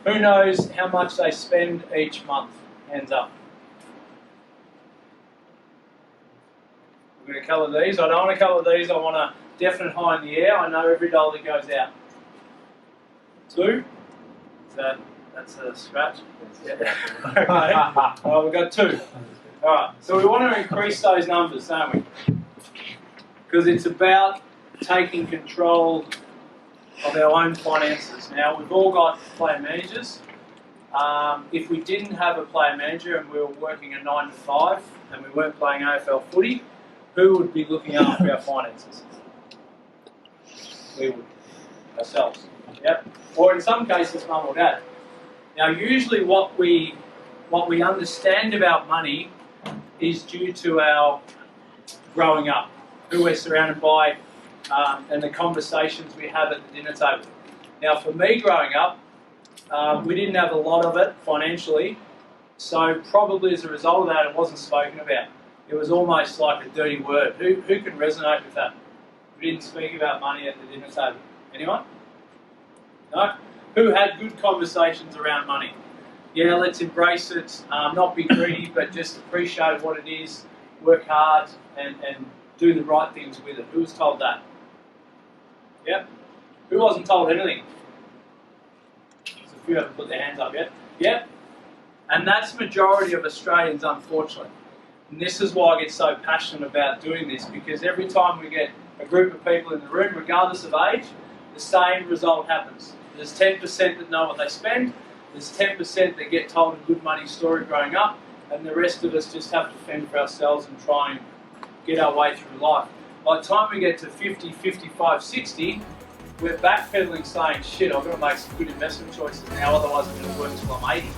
Who knows how much they spend each month? Hands up. We're going to colour these. I don't want to colour these. I want a definite high in the air. I know every dollar that goes out. 2. That's a scratch. Yeah. Okay. All right, we've got 2. All right. So we want to increase those numbers, don't we? Because it's about taking control of our own finances. Now, we've all got player managers. If we didn't have a player manager and we were working a 9 to 5 and we weren't playing AFL footy, who would be looking after our finances? We would. Ourselves. Yep. Or in some cases, mum or dad. Now, usually what we understand about money is due to our growing up, who we're surrounded by, and the conversations we have at the dinner table. Now, for me growing up, we didn't have a lot of it financially, so probably as a result of that, it wasn't spoken about. It was almost like a dirty word. Who can resonate with that? We didn't speak about money at the dinner table. Anyone? No? Who had good conversations around money? Yeah, let's embrace it, not be greedy, but just appreciate what it is, work hard, and do the right things with it. Who was told that? Yep. Who wasn't told anything? There's a few haven't put their hands up yet. Yep. And that's the majority of Australians, unfortunately. And this is why I get so passionate about doing this, because every time we get a group of people in the room, regardless of age, the same result happens. There's 10% that know what they spend, there's 10% that get told a good money story growing up, and the rest of us just have to fend for ourselves and try and get our way through life. By the time we get to 50, 55, 60, we're backpedaling saying, shit, I've got to make some good investment choices now, otherwise I'm going to work till I'm 80.